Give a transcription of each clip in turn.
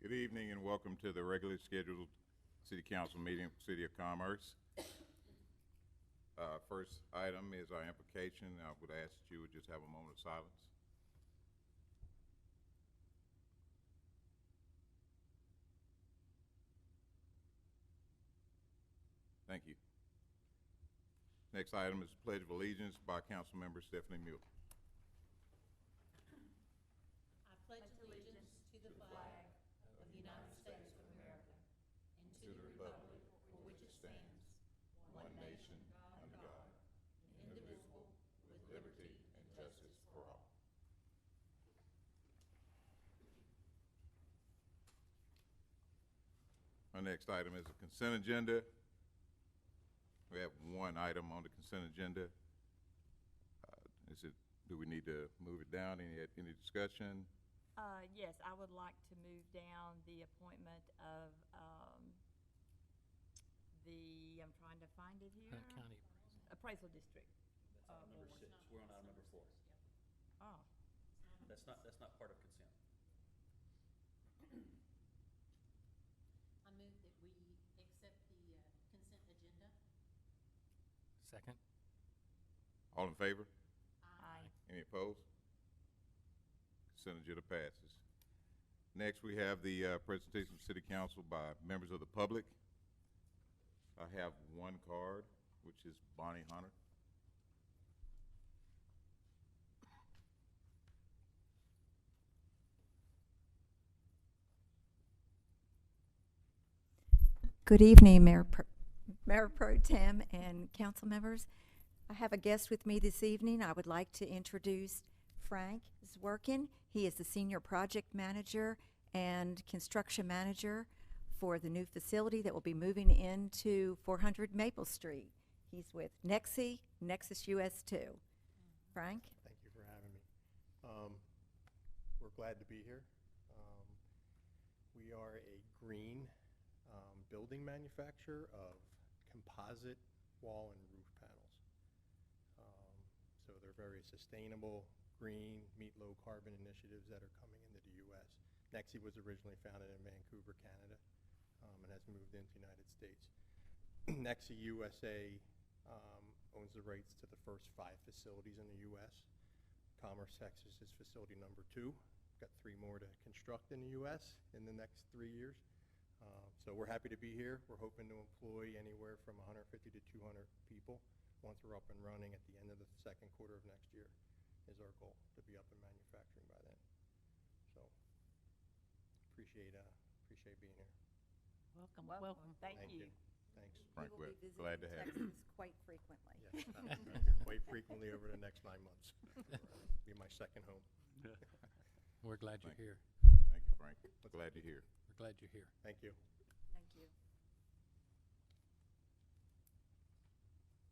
Good evening and welcome to the regularly scheduled City Council meeting for City of Commerce. First item is our implication. I would ask that you would just have a moment of silence. Thank you. Next item is the Pledge of Allegiance by Councilmember Stephanie Mueller. I pledge allegiance to the flag of the United States of America and to the republic for which it stands, one nation, under God, indivisible, with liberty and justice for all. Our next item is the consent agenda. We have one item on the consent agenda. Do we need to move it down? Any discussion? Yes, I would like to move down the appointment of I'm trying to find it here. County Appraisal District. That's item number 6. We're on item number 4. Oh, That's not part of consent. I move that we accept the consent agenda. Second. All in favor? aye. Any opposed? Consent agenda passes. Next, we have the presentation of City Council by members of the public. I have one card, which is Bonnie Hunter. Good evening, Mayor Pro Tem and council members. I have a guest with me this evening. I would like to introduce Frank Zwerkin. He is the Senior Project Manager and Construction Manager for the new facility that will be moving into 400 Maple Street. He's with Nexus US 2. Frank? Thank you for having me. We're glad to be here. We are a green building manufacturer of composite wall and roof panels. So they're very sustainable, green, meet low carbon initiatives that are coming into the U.S. Nexi was originally founded in Vancouver, Canada, and has moved into the United States. Nexi USA owns the rights to the first 5 facilities in the U.S. Commerce, Texas is facility number 2. Got 3 more to construct in the U.S. in the next 3 years. So we're happy to be here. We're hoping to employ anywhere from 150 to 200 people once we're up and running at the end of the second quarter of next year is our goal, to be up and manufacturing by then. So appreciate being here. Welcome. Thank you. Thanks. Frank, We will we're be visiting glad to have you. Texas quite frequently. Yes, quite frequently over the next 9 months. Be my second home. We're glad you're Thank you. here. Thank you, Frank. Glad to hear. We're glad you're here. Thank you. Thank you.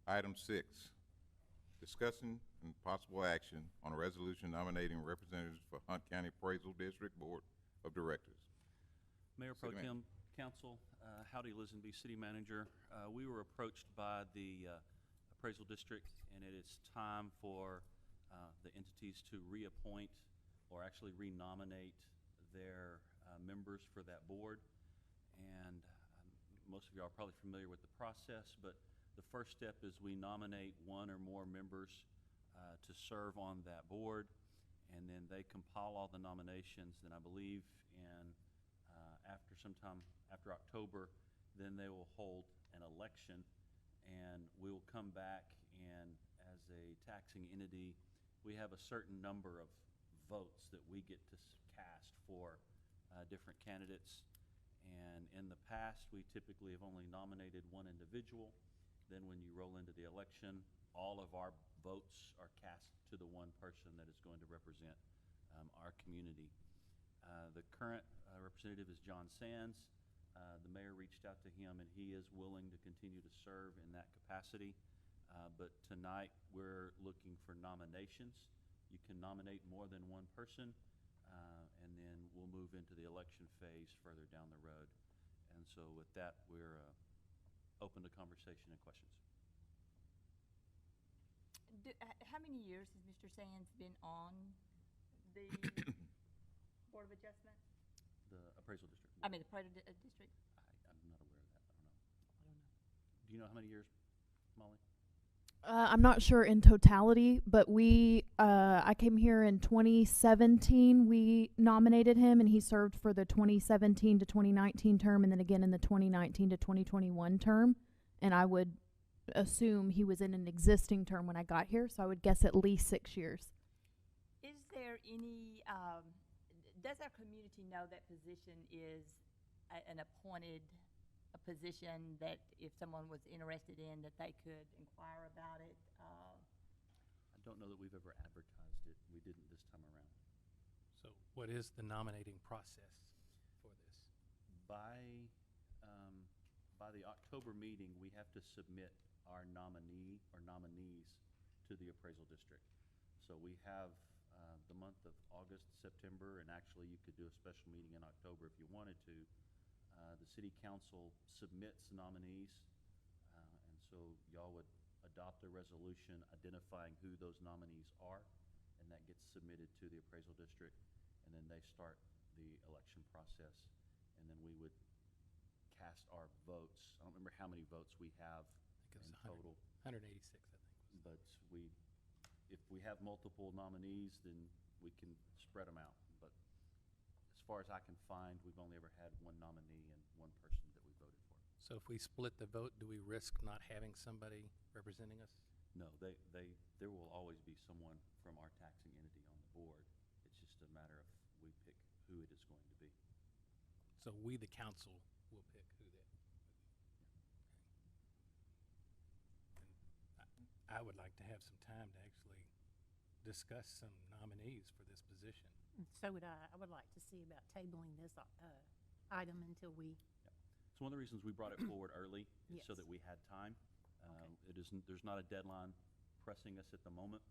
Item 6, discussing and possible action on a resolution nominating representatives for Hunt County Appraisal District Board of Directors. Mayor Pro City Tem, Council, Howdy Lisenby, City Manager. We were approached by the Appraisal District, and it is time for the entities to reappoint or actually renominate their members for that board. And most of you are probably familiar with the process, but the first step is we nominate 1 or more members to serve on that board, and then they compile all the nominations. Then I believe sometime after October, then they will hold an election, and we will come back, and as a taxing entity, we have a certain number of votes that we get to cast for different candidates. And in the past, we typically have only nominated 1 individual. Then when you roll into the election, all of our votes are cast to the 1 person that is going to represent our community. The current representative is John Sands. The mayor reached out to him, and he is willing to continue to serve in that capacity. But tonight, we're looking for nominations. You can nominate more than 1 person, and then we'll move into the election phase further down the road. And so with that, we're open to conversation and questions. How many years has Mr. Sands been on the Board of Adjustment? The appraisal district. I mean, the appraisal district? I'm not aware of that. I don't know. Do you know how many years, Molly? I'm not sure in totality, but I came here in 2017. We nominated him, and he served for the 2017 to 2019 term, and then again in the 2019 to 2021 term. And I would assume he was in an existing term when I got here, so I would guess at least 6 years. Is there any, does our community know that position is an appointed a position that if someone was interested in, that they could inquire about it? I don't know that we've ever advertised it. We didn't this time around. So what is the nominating process for this? By the October meeting, we have to submit our nominee or nominees to the appraisal district. So we have the month of August, September, and actually you could do a special meeting in October if you wanted to. The city council submits nominees, and so y'all would adopt a resolution identifying who those nominees are, and that gets submitted to the appraisal district, and then they start the election process, and then we would cast our votes. I don't remember how many votes we have I think in it was total, 186, I think. but if we have multiple nominees, then we can spread them out. But as far as I can find, we've only ever had one nominee and one person that we voted for. So if we split the vote, do we risk not having somebody representing us? No, there will always be someone from our taxing entity on the board. It's just a matter of we pick who it is going to be. So we, the council, will pick who that. And I would like to have some time to actually discuss some nominees for this position. So would I. I would like to see about tabling this item until we. So one of the reasons we brought it forward early is so Yes. that we had time. Okay. There's not a deadline pressing us at the moment,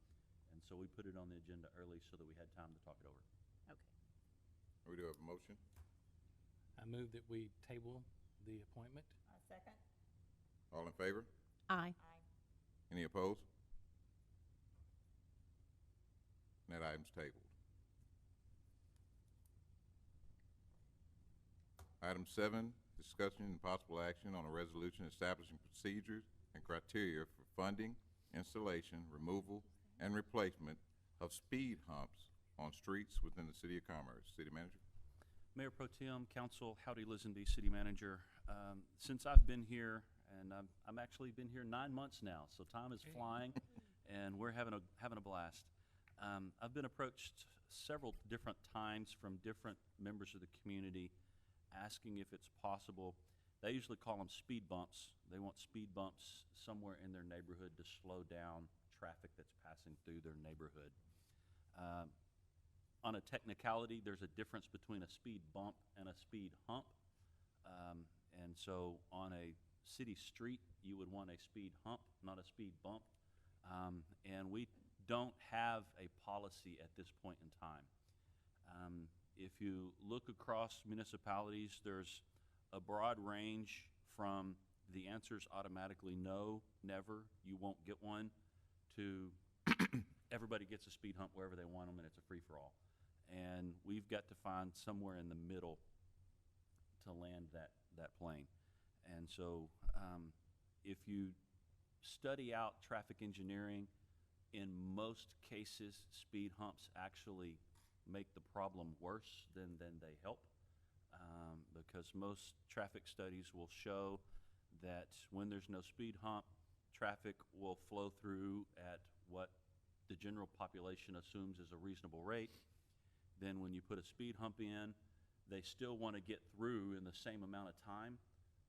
and so we put it on the agenda early so that we had time to talk it over. Okay. We do have a motion. I move that we table the appointment. Second? All in favor? Aye. Any opposed? That item's tabled. Item 7, discussion and possible action on a resolution establishing procedures and criteria for funding, installation, removal, and replacement of speed humps on streets within the City of Commerce. City Manager? Mayor Pro Tem, Council, Howdy Lisenby, City Manager. Since I've been here, and I'm actually been here 9 months now, so time is flying, and we're having a blast. I've been approached several different times from different members of the community asking if it's possible. They usually call them speed bumps. They want speed bumps somewhere in their neighborhood to slow down traffic that's passing through their neighborhood. On a technicality, there's a difference between a speed bump and a speed hump. And so on a city street, you would want a speed hump, not a speed bump. And we don't have a policy at this point in time. If you look across municipalities, there's a broad range from the answer's automatically no, never, you won't get one, to everybody gets a speed hump wherever they want them and it's a free-for-all. And we've got to find somewhere in the middle to land that plane. And so if you study out traffic engineering, in most cases, speed humps actually make the problem worse than they help, because most traffic studies will show that when there's no speed hump, traffic will flow through at what the general population assumes is a reasonable rate. Then when you put a speed hump in, they still want to get through in the same amount of time,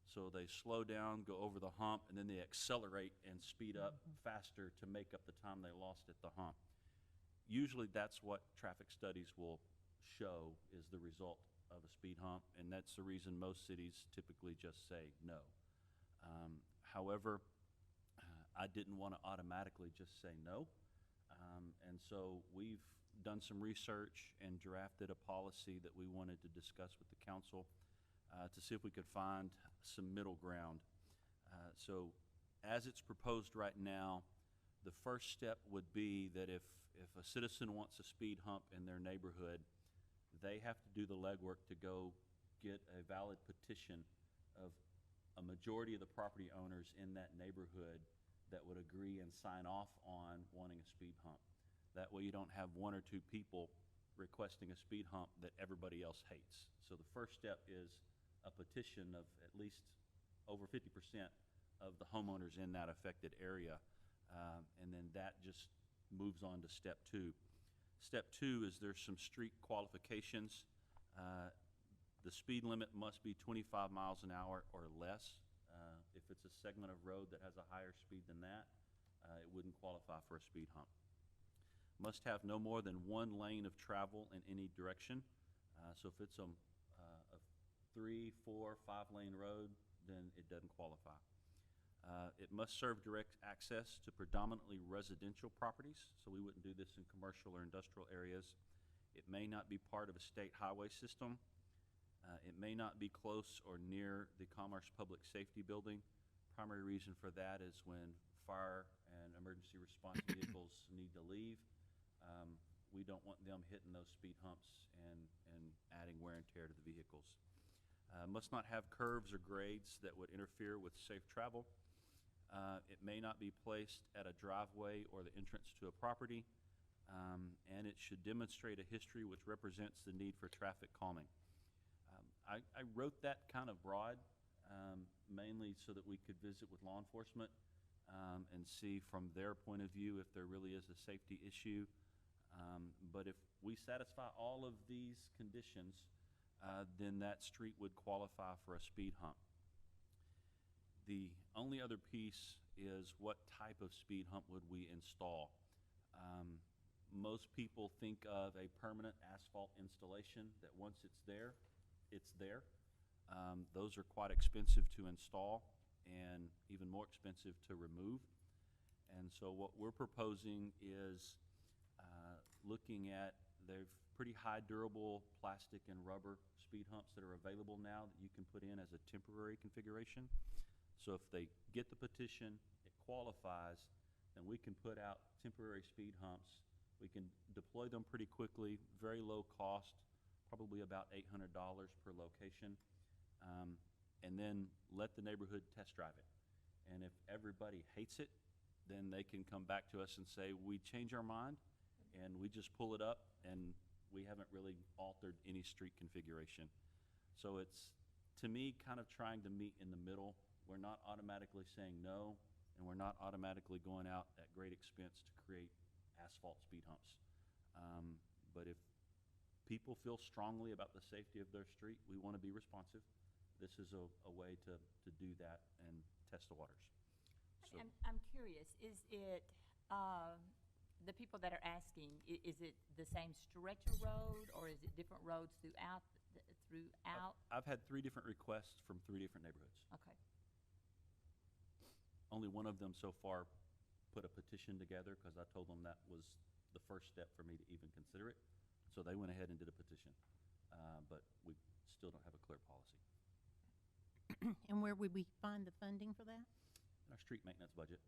so they slow down, go over the hump, and then they accelerate and speed up faster to make up the time they lost at the hump. Usually that's what traffic studies will show is the result of a speed hump, and that's the reason most cities typically just say no. However, I didn't want to automatically just say no, and so we've done some research and drafted a policy that we wanted to discuss with the council to see if we could find some middle ground. So as it's proposed right now, the first step would be that if a citizen wants a speed hump in their neighborhood, they have to do the legwork to go get a valid petition of a majority of the property owners in that neighborhood that would agree and sign off on wanting a speed hump. That way you don't have one or two people requesting a speed hump that everybody else hates. So the first step is a petition of at least over 50% of the homeowners in that affected area. And then that just moves on to step two. Step two is there's some street qualifications. The speed limit must be 25 miles an hour or less. If it's a segment of road that has a higher speed than that, it wouldn't qualify for a speed hump. Must have no more than one lane of travel in any direction. So if it's a 3, 4, 5 lane road, then it doesn't qualify. It must serve direct access to predominantly residential properties, so we wouldn't do this in commercial or industrial areas. It may not be part of a state highway system. It may not be close or near the Commerce Public Safety Building. Primary reason for that is when fire and emergency response vehicles need to leave. We don't want them hitting those speed humps and adding wear and tear to the vehicles. Must not have curves or grades that would interfere with safe travel. It may not be placed at a driveway or the entrance to a property. And it should demonstrate a history which represents the need for traffic calming. I wrote that kind of broad, mainly so that we could visit with law enforcement and see from their point of view if there really is a safety issue. But if we satisfy all of these conditions, then that street would qualify for a speed hump. The only other piece is what type of speed hump would we install? Most people think of a permanent asphalt installation that once it's there, it's there. Those are quite expensive to install and even more expensive to remove. And so what we're proposing is looking at, they're pretty high durable plastic and rubber speed humps that are available now that you can put in as a temporary configuration. So if they get the petition, it qualifies, then we can put out temporary speed humps. We can deploy them pretty quickly, very low cost, probably about $800 per location, and then let the neighborhood test drive it. And if everybody hates it, then they can come back to us and say, we change our mind, and we just pull it up, and we haven't really altered any street configuration. So it's, to me, kind of trying to meet in the middle. We're not automatically saying no, and we're not automatically going out at great expense to create asphalt speed humps. But if people feel strongly about the safety of their street, we want to be responsive. This is a way to do that and test the waters. So I'm curious, is it, the people that are asking, is it the same stretch of road, or is it different roads throughout? I've had 3 different requests from 3 different neighborhoods. Okay. Only one of them so far put a petition together because I told them that was the first step for me to even consider it. So they went ahead and did a petition, but we still don't have a clear policy. And where would we find the funding for that? In our street maintenance budget.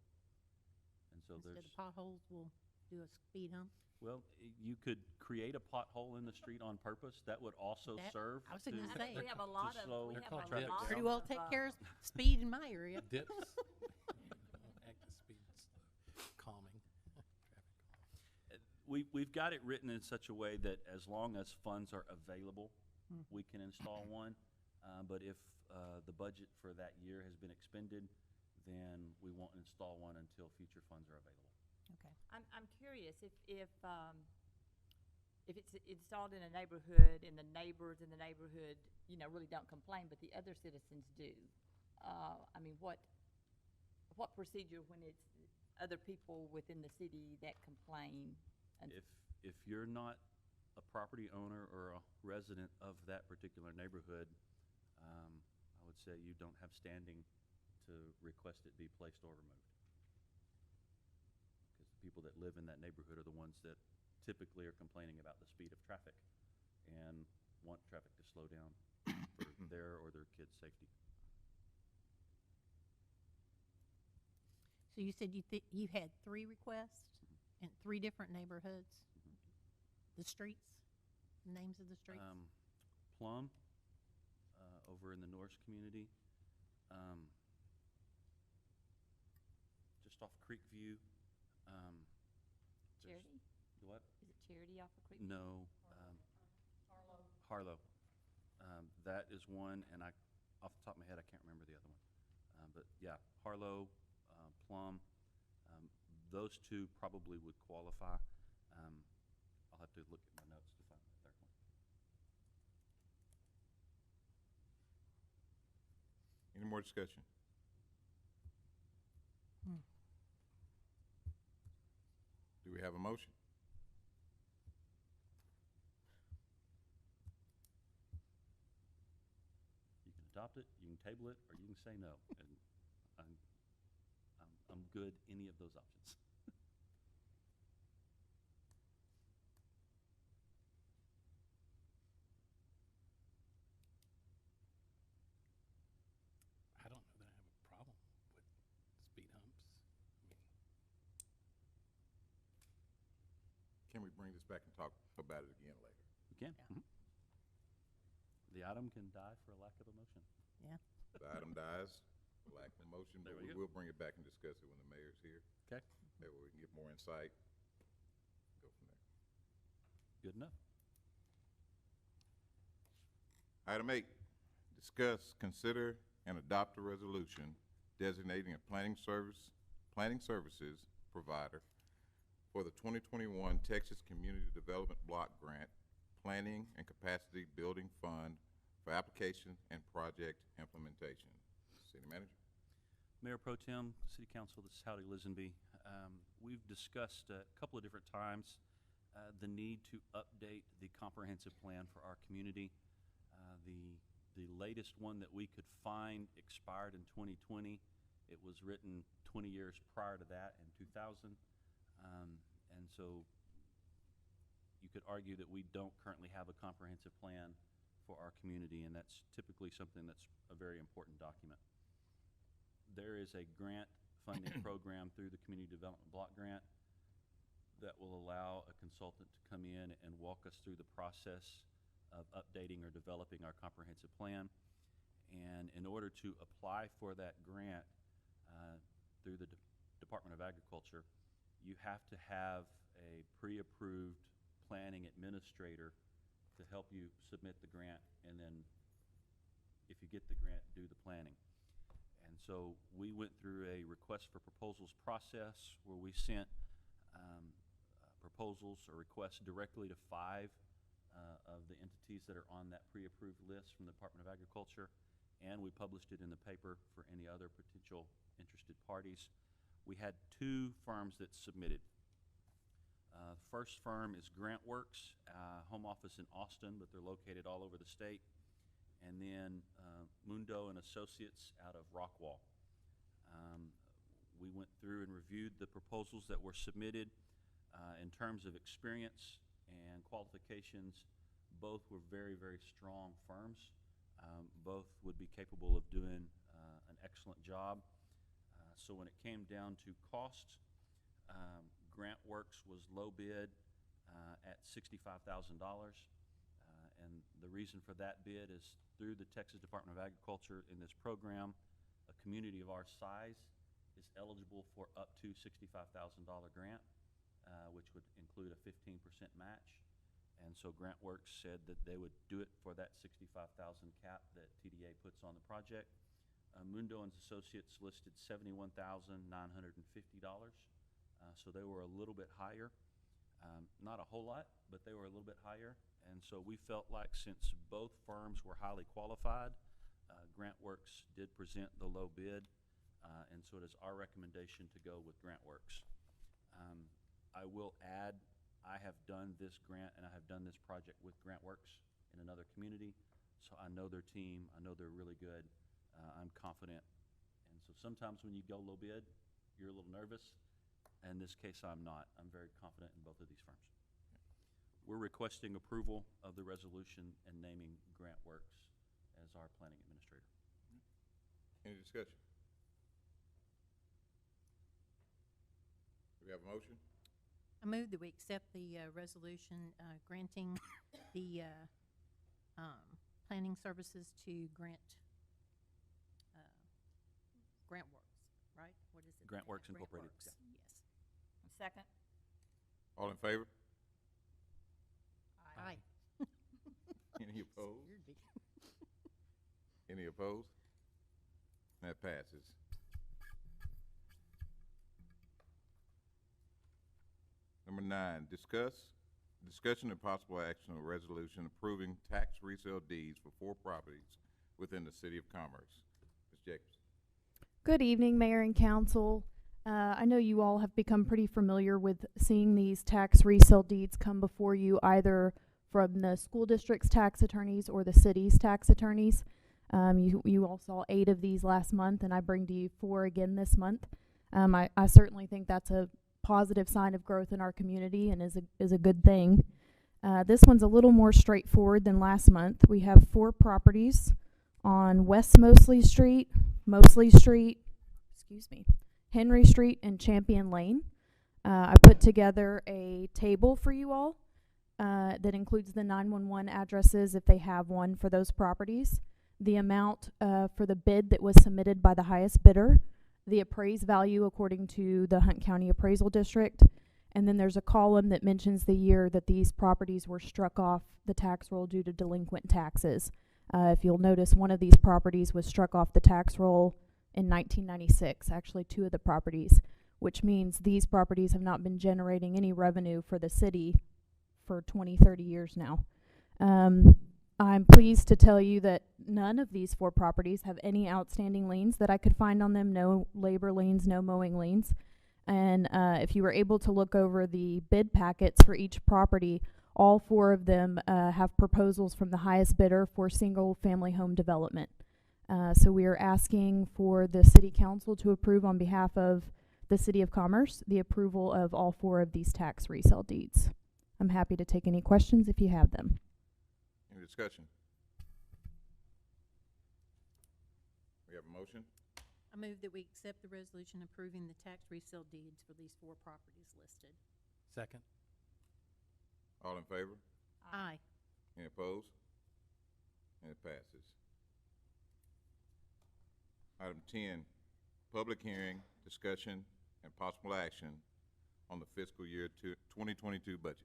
And so Instead there's, of potholes, we'll do a speed hump? well, you could create a pothole in the street on purpose. That would also That- serve I was to, gonna say. We have a lot of, slow- we They're have called a traffic lot Pretty of, well take care of speed in my area. Dips. Active speed calming. Traffic calming. we've got it written in such a way that as long as funds are available, we can install one. But if the budget for that year has been expended, then we won't install one until future funds are available. Okay. I'm curious if it's installed in a neighborhood and the neighbors in the neighborhood, really don't complain, but the other citizens do. I mean, what procedure when it's other people within the city that complain? And If you're not a property owner or a resident of that particular neighborhood, I would say you don't have standing to request it be placed or removed. Because the people that live in that neighborhood are the ones that typically are complaining about the speed of traffic and want traffic to slow down for their or their kids' safety. So you said you had 3 requests in 3 different neighborhoods? The streets? Names of the streets? Plum, over in the Norris community. Just off Creekview. there's- Charity? What? Is it Charity off of Creek? No. Harlow. That is one, and off the top of my head, I can't remember the other one. But yeah, Harlow, Plum, those two probably would qualify. I'll have to look at my notes to find the third one. Any more discussion? Do we have a motion? You can adopt it, you can table it, or you can say no. And I'm good any of those options. I don't know that I have a problem with speed humps. I mean, Can we bring this back and talk about it again later? We can. Mhm. The item can die for a lack of a motion. Yeah. The item dies, for lack of a motion, There but we we go. will bring it back and discuss it when the mayor's here. Okay. That way we can get more insight, go from there. Good enough. Item 8, discuss, consider, and adopt a resolution designating a planning services provider for the 2021 Texas Community Development Block Grant Planning and Capacity Building Fund for application and project implementation. City Manager? Mayor Pro Tem, City Council, this is Howdy Lisenby. We've discussed a couple of different times the need to update the comprehensive plan for our community. The latest one that we could find expired in 2020. It was written 20 years prior to that in 2000. And so you could argue that we don't currently have a comprehensive plan for our community, and that's typically something that's a very important document. There is a grant funding program through the Community Development Block Grant that will allow a consultant to come in and walk us through the process of updating or developing our comprehensive plan. And in order to apply for that grant through the Department of Agriculture, you have to have a pre-approved planning administrator to help you submit the grant, and then if you get the grant, do the planning. And so we went through a request for proposals process where we sent proposals or requests directly to 5 of the entities that are on that pre-approved list from the Department of Agriculture, and we published it in the paper for any other potential interested parties. We had 2 firms that submitted. First firm is GrantWorks, home office in Austin, but they're located all over the state. And then Mundo and Associates out of Rockwall. We went through and reviewed the proposals that were submitted. In terms of experience and qualifications, both were very, very strong firms. Both would be capable of doing an excellent job. So when it came down to cost, GrantWorks was low bid at $65,000. And the reason for that bid is through the Texas Department of Agriculture in this program, a community of our size is eligible for up to $65,000 grant, which would include a 15% match. And so GrantWorks said that they would do it for that $65,000 cap that TDA puts on the project. Mundo and Associates listed $71,950. So they were a little bit higher. Not a whole lot, but they were a little bit higher. And so we felt like since both firms were highly qualified, GrantWorks did present the low bid, and so it is our recommendation to go with GrantWorks. I will add, I have done this grant and I have done this project with GrantWorks in another community, so I know their team, I know they're really good, I'm confident. And so sometimes when you go low bid, you're a little nervous. In this case, I'm not. I'm very confident in both of these firms. We're requesting approval of the resolution and naming GrantWorks as our planning administrator. Any discussion? Do we have a motion? I move that we accept the resolution granting the planning services to GrantWorks, right? What is it? GrantWorks Incorporated, GrantWorks, yes. Second. All in favor? Aye. Any opposed? Any opposed? That passes. Number 9, discussion and possible action on a resolution approving tax resale deeds for 4 properties within the City of Commerce. Ms. Jacobs. Good evening, Mayor and Council. I know you all have become pretty familiar with seeing these tax resale deeds come before you either from the school district's tax attorneys or the city's tax attorneys. You all saw 8 of these last month, and I bring to you 4 again this month. I certainly think that's a positive sign of growth in our community and is a good thing. This one's a little more straightforward than last month. We have 4 properties on West Mosley Street, Henry Street, and Champion Lane. I put together a table for you all that includes the 911 addresses if they have one for those properties, the amount for the bid that was submitted by the highest bidder, the appraised value according to the Hunt County Appraisal District, and then there's a column that mentions the year that these properties were struck off the tax roll due to delinquent taxes. If you'll notice, one of these properties was struck off the tax roll in 1996, actually 2 of the properties, which means these properties have not been generating any revenue for the city for 20-30 years now. I'm pleased to tell you that none of these 4 properties have any outstanding liens that I could find on them, no labor liens, no mowing liens. And if you were able to look over the bid packets for each property, all 4 of them have proposals from the highest bidder for single-family home development. So we are asking for the City Council to approve on behalf of the City of Commerce the approval of all 4 of these tax resale deeds. I'm happy to take any questions if you have them. Any discussion? We have a motion. I move that we accept the resolution approving the tax resale deeds for these 4 properties listed. Second. All in favor? Aye. Any opposed? And it passes. Item 10, public hearing, discussion, and possible action on the fiscal year 2022 budget.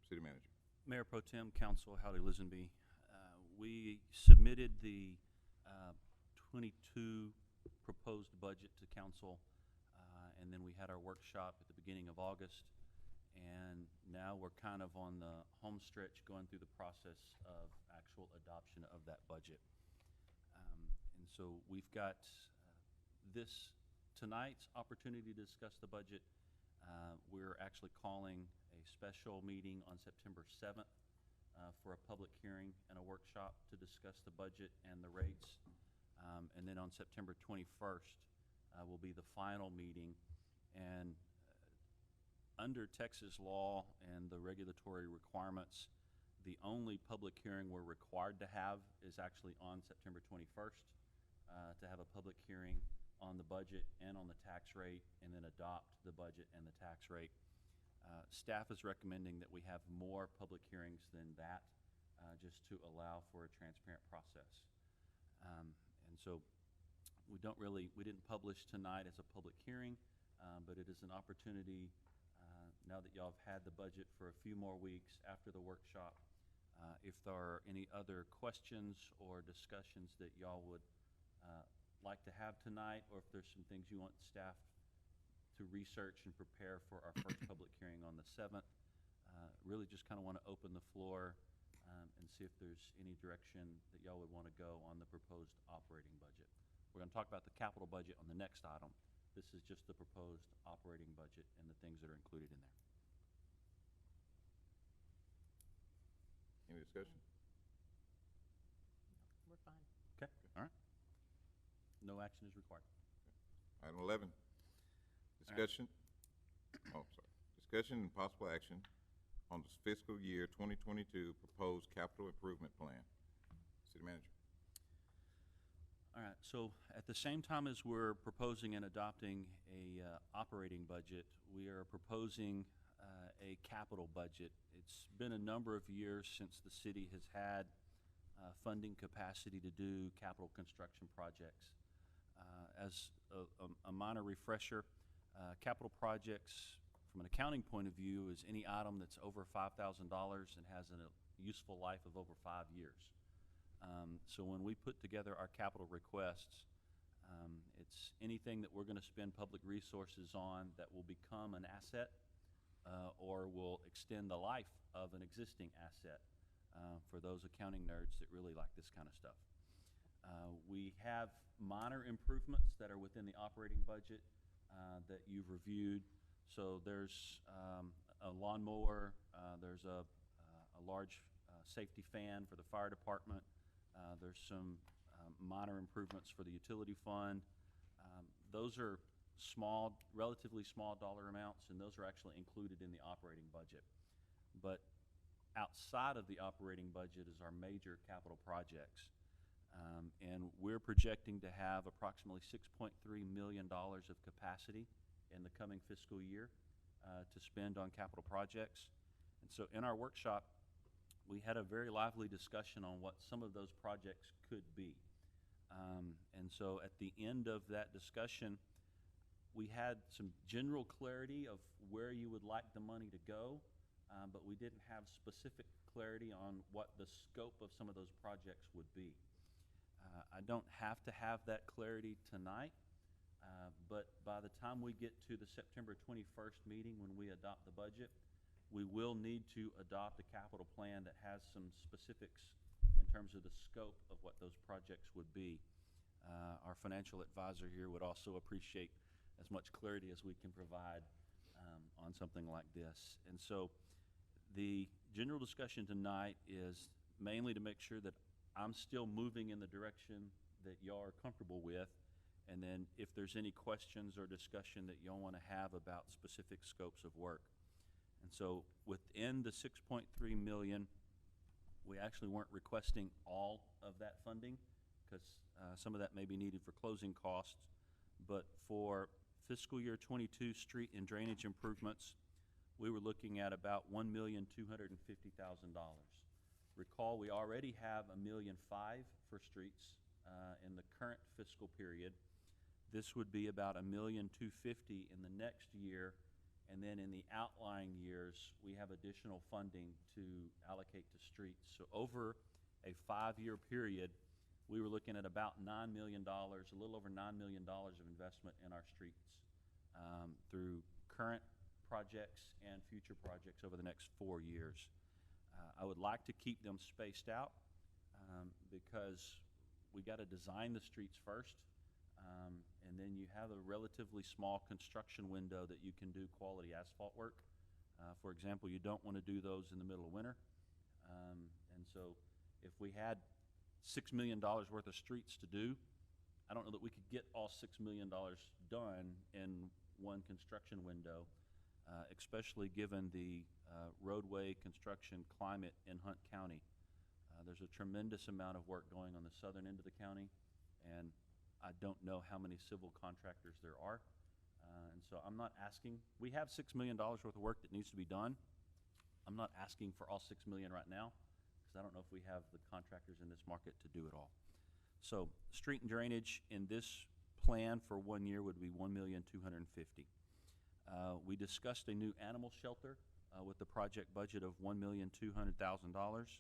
City Manager. Mayor Pro Tem, Council, Howdy Lisenby. We submitted the 22 proposed budget to Council, and then we had our workshop at the beginning of August, and now we're kind of on the home stretch going through the process of actual adoption of that budget. And so we've got this tonight's opportunity to discuss the budget. We're actually calling a special meeting on September 7th for a public hearing and a workshop to discuss the budget and the rates. And then on September 21st will be the final meeting. And under Texas law and the regulatory requirements, the only public hearing we're required to have is actually on September 21st to have a public hearing on the budget and on the tax rate, and then adopt the budget and the tax rate. Staff is recommending that we have more public hearings than that, just to allow for a transparent process. And so we didn't publish tonight as a public hearing, but it is an opportunity, now that y'all have had the budget for a few more weeks after the workshop, if there are any other questions or discussions that y'all would like to have tonight, or if there's some things you want staff to research and prepare for our first public hearing on the 7th. Really just kind of want to open the floor and see if there's any direction that y'all would want to go on the proposed operating budget. We're going to talk about the capital budget on the next item. This is just the proposed operating budget and the things that are included in there. Any discussion? We're fine. Okay, all right. No action is required. Item 11, discussion, discussion and possible action on the fiscal year 2022 proposed capital improvement plan. City Manager. All right, so at the same time as we're proposing and adopting a operating budget, we are proposing a capital budget. It's been a number of years since the city has had funding capacity to do capital construction projects. As a minor refresher, capital projects from an accounting point of view is any item that's over $5,000 and has a useful life of over 5 years. So when we put together our capital requests, it's anything that we're going to spend public resources on that will become an asset or will extend the life of an existing asset for those accounting nerds that really like this kind of stuff. We have minor improvements that are within the operating budget that you've reviewed. So there's a lawnmower, there's a large safety fan for the fire department, there's some minor improvements for the utility fund. Those are small, relatively small dollar amounts, and those are actually included in the operating budget. But outside of the operating budget is our major capital projects. And we're projecting to have approximately $6.3 million of capacity in the coming fiscal year to spend on capital projects. And so in our workshop, we had a very lively discussion on what some of those projects could be. And so at the end of that discussion, we had some general clarity of where you would like the money to go, but we didn't have specific clarity on what the scope of some of those projects would be. I don't have to have that clarity tonight, but by the time we get to the September 21st meeting when we adopt the budget, we will need to adopt a capital plan that has some specifics in terms of the scope of what those projects would be. Our financial advisor here would also appreciate as much clarity as we can provide on something like this. And so the general discussion tonight is mainly to make sure that I'm still moving in the direction that y'all are comfortable with, and then if there's any questions or discussion that y'all want to have about specific scopes of work. And so within the $6.3 million, we actually weren't requesting all of that funding because some of that may be needed for closing costs, but for fiscal year 22 street and drainage improvements, we were looking at about $1,250,000. Recall, we already have $1.5 million for streets in the current fiscal period. This would be about $1,250,000 in the next year, and then in the outlying years, we have additional funding to allocate to streets. So over a 5-year period, we were looking at about $9 million, a little over $9 million of investment in our streets through current projects and future projects over the next 4 years. I would like to keep them spaced out because we got to design the streets first, and then you have a relatively small construction window that you can do quality asphalt work. For example, you don't want to do those in the middle of winter. And so if we had $6 million worth of streets to do, I don't know that we could get all $6 million done in one construction window, especially given the roadway construction climate in Hunt County. There's a tremendous amount of work going on the southern end of the county, and I don't know how many civil contractors there are. And so I'm not asking, we have $6 million worth of work that needs to be done. I'm not asking for all $6 million right now, because I don't know if we have the contractors in this market to do it all. So street and drainage in this plan for 1 year would be $1,250,000. We discussed a new animal shelter with the project budget of $1,200,000.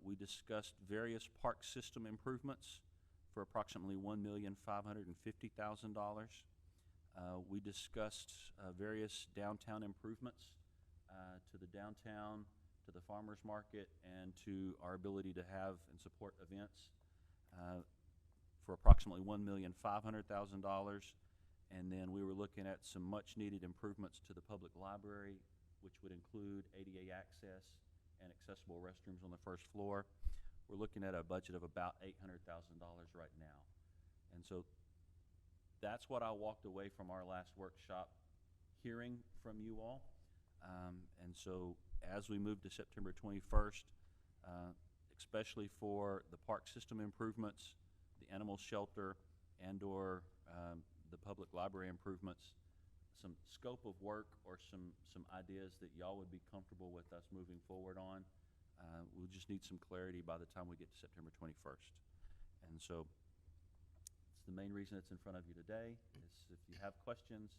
We discussed various park system improvements for approximately $1,550,000. We discussed various downtown improvements to the downtown, to the farmers market, and to our ability to have and support events for approximately $1,500,000. And then we were looking at some much needed improvements to the public library, which would include ADA access and accessible restrooms on the first floor. We're looking at a budget of about $800,000 right now. And so that's what I walked away from our last workshop hearing from you all. And so as we move to September 21st, especially for the park system improvements, the animal shelter, and or the public library improvements, some scope of work or some ideas that y'all would be comfortable with us moving forward on. We'll just need some clarity by the time we get to September 21st. And so it's the main reason it's in front of you today. Is if you have questions,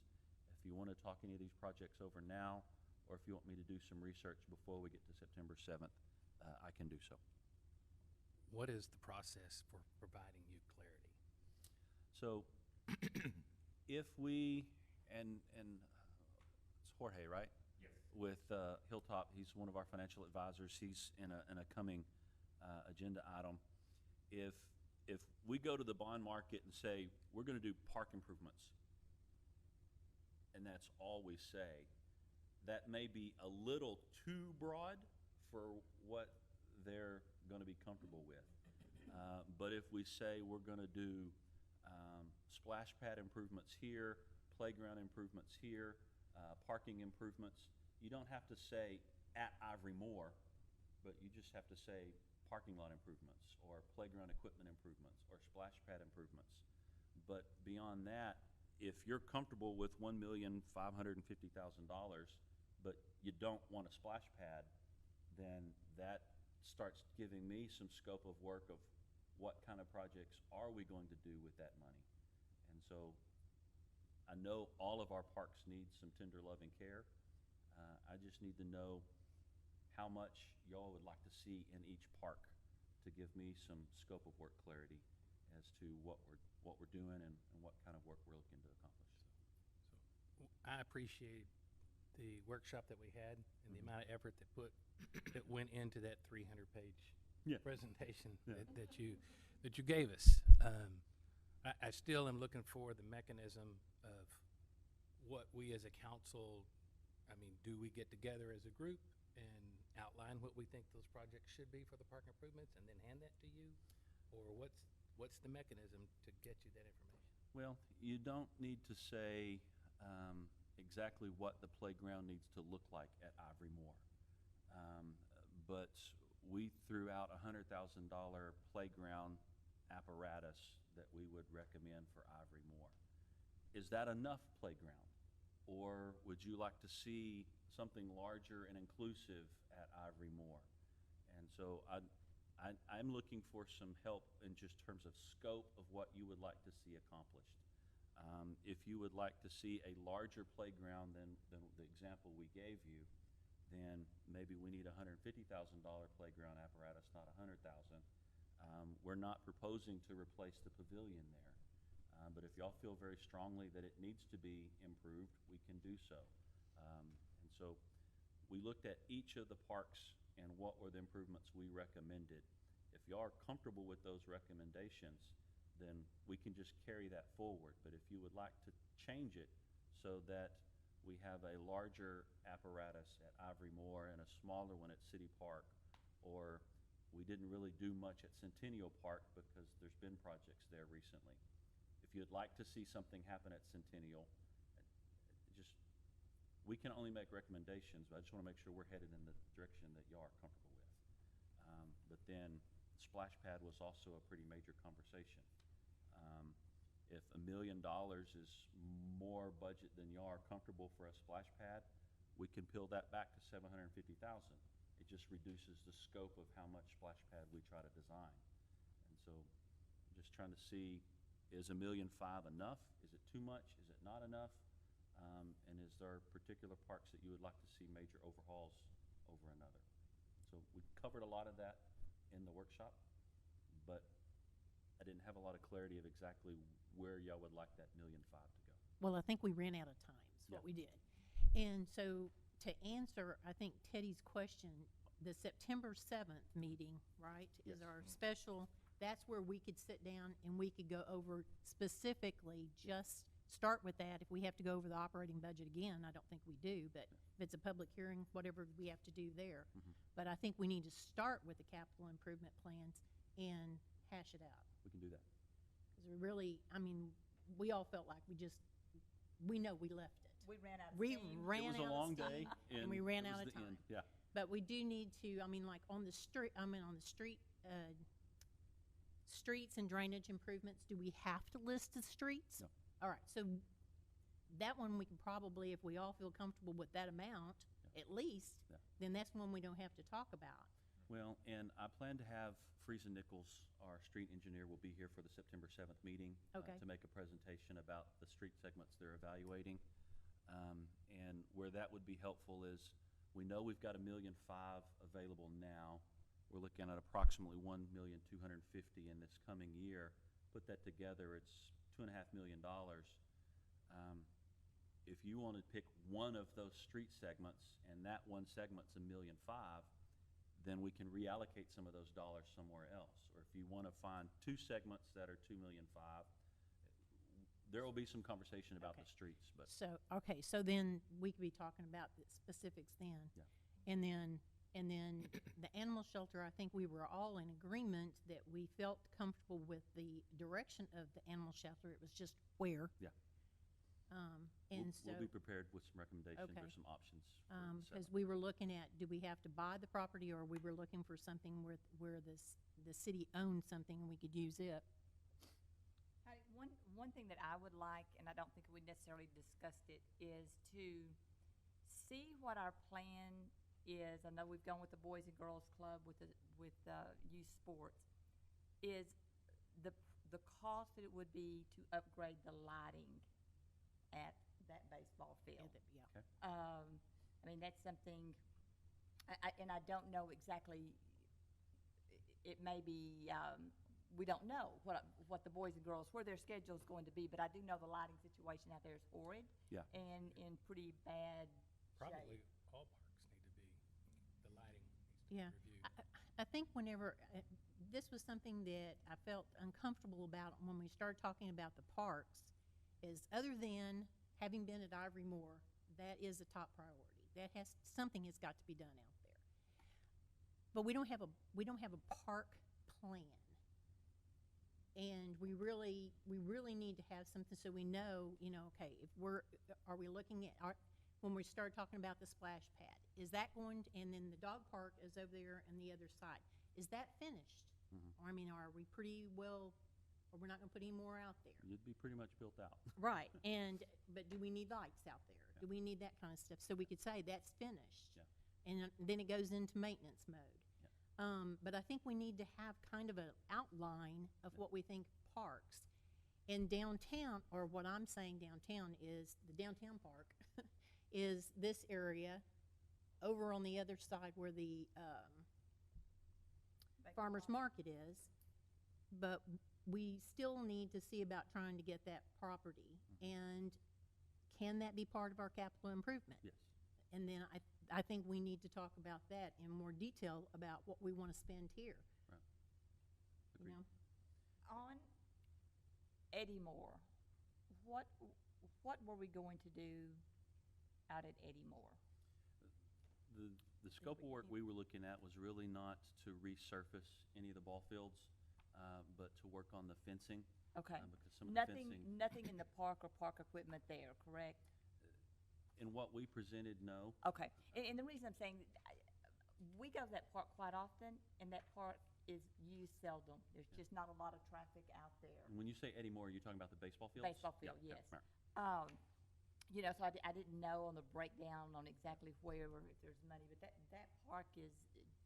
if you want to talk any of these projects over now, or if you want me to do some research before we get to September 7th, I can do so. What is the process for providing you clarity? So if we, and it's Jorge, right? Yes. With Hilltop, he's one of our financial advisors. He's in a coming agenda item. If we go to the bond market and say, we're going to do park improvements, and that's all we say, that may be a little too broad for what they're going to be comfortable with. But if we say we're going to do splash pad improvements here, playground improvements here, parking improvements, you don't have to say at Ivory Moore, but you just have to say parking lot improvements or playground equipment improvements or splash pad improvements. But beyond that, if you're comfortable with $1,550,000, but you don't want a splash pad, then that starts giving me some scope of work of what kind of projects are we going to do with that money. And so I know all of our parks need some tender love and care. I just need to know how much y'all would like to see in each park to give me some scope of work clarity as to what we're doing and what kind of work we're looking to accomplish. So I appreciate the workshop that we had and the amount of effort that went into that 300-page presentation that you gave us. I still am looking for the mechanism of what we as a council, do we get together as a group and outline what we think those projects should be for the park improvements and then hand that to you? Or what's the mechanism to get you that information? Well, you don't need to say exactly what the playground needs to look like at Ivory Moore. But we threw out a $100,000 playground apparatus that we would recommend for Ivory Moore. Is that enough playground? Or would you like to see something larger and inclusive at Ivory Moore? And so I'm looking for some help in just terms of scope of what you would like to see accomplished. If you would like to see a larger playground than the example we gave you, then maybe we need a $150,000 playground apparatus, not $100,000. We're not proposing to replace the pavilion there. But if y'all feel very strongly that it needs to be improved, we can do so. And so we looked at each of the parks and what were the improvements we recommended. If y'all are comfortable with those recommendations, then we can just carry that forward. But if you would like to change it so that we have a larger apparatus at Ivory Moore and a smaller one at City Park, or we didn't really do much at Centennial Park because there's been projects there recently. If you'd like to see something happen at Centennial, we can only make recommendations, but I just want to make sure we're headed in the direction that y'all are comfortable with. But then splash pad was also a pretty major conversation. If $1 million is more budget than y'all are comfortable for a splash pad, we can peel that back to $750,000. It just reduces the scope of how much splash pad we try to design. And so I'm just trying to see, is $1.5 million enough? Is it too much? Is it not enough? And is there particular parks that you would like to see major overhauls over another? So we covered a lot of that in the workshop, but I didn't have a lot of clarity of exactly where y'all would like that $1.5 million to go. Well, I think we ran out of time, is what we did. And so to answer, I think, Teddy's question, the September 7th meeting, right, is our special, that's where we could sit down and we could go over specifically, just start with that. If we have to go over the operating budget again, I don't think we do, but if it's a public hearing, whatever we have to do there. But I think we need to start with the capital improvement plans and hash it out. We can do that. Because we really, we all felt like we know we left it. We ran out of We steam. ran It was out a long of steam, day, and we ran it out was of the time. end. Yeah. But we do need to, like on the street, streets and drainage improvements, do we have to list the streets? No. All right, so that one we can probably, if we all feel comfortable with that amount, at least, Yeah. then that's one we don't have to talk about. Well, and I plan to have Friesen Nichols, our street engineer, will be here for the September 7th meeting. Okay. To make a presentation about the street segments they're evaluating. And where that would be helpful is, we know we've got $1.5 million available now. We're looking at approximately $1,250,000 in this coming year. Put that together, it's $2.5 million. If you want to pick one of those street segments, and that one segment's $1.5 million, then we can reallocate some of those dollars somewhere else. Or if you want to find two segments that are $2.5 million, there will be some conversation about Okay. the streets, but So, okay, so then we could be talking about the specifics then. Yeah. And then the animal shelter, I think we were all in agreement that we felt comfortable with the direction of the animal shelter. It was just where. Yeah. And we'll so, be prepared with some recommendations Okay. or some options. because we were looking at, do we have to buy the property, or we were looking for something where the city owned something and we could use it? One thing that I would like, and I don't think we necessarily discussed it, is to see what our plan is. I know we've gone with the Boys and Girls Club with youth sports. Is the cost that it would be to upgrade the lighting at that baseball field? Yeah. Okay. I mean, that's something, and I don't know exactly, it may be, we don't know what the boys and girls, where their schedule is going to be, but I do know the lighting situation out there is horrid. Yeah. And in pretty bad Probably shape. all parks need to be, the lighting needs to Yeah. be reviewed. I think whenever, this was something that I felt uncomfortable about when we started talking about the parks, is other than having been at Ivory Moore, that is a top priority. Something has got to be done out there. But we don't have a park plan. And we really need to have something so we know, okay, are we looking at, when we start talking about the splash pad, is that going, and then the dog park is over there on the other side. Is that finished? Mhm. Or, I mean, are we pretty well, or we're not gonna put any more out there? You'd be pretty much built out. Right, but do we need lights out there? Do we need that kind of stuff? So we could say that's finished. Yeah. And then it goes into maintenance mode. Yeah. But I think we need to have kind of an outline of Yeah. what we think parks. And downtown, or what I'm saying downtown, is the downtown park is this area over on the other side where the farmer's market is. But we still need to see about trying to get that property. And can that be part of our capital improvement? Yes. And then I think we need to talk about that in more detail about what we want to spend here. Right. You Agreed. know? On Eddie Moore, what were we going to do out at Eddie Moore? The scope of work we were looking at was really not to resurface any of the ball fields, but to work on the fencing. Okay. Because some of the Nothing, fencing, nothing in the park or park equipment there, correct? in what we presented, no. Okay, and the reason I'm saying, we go to that park quite often, and that park is used seldom. There's just not a lot of traffic out there. And when you say Eddie Moore, are you talking about the baseball fields? Baseball field, Yeah, yes. right. So I didn't know on the breakdown on exactly where or if there's money, but that park is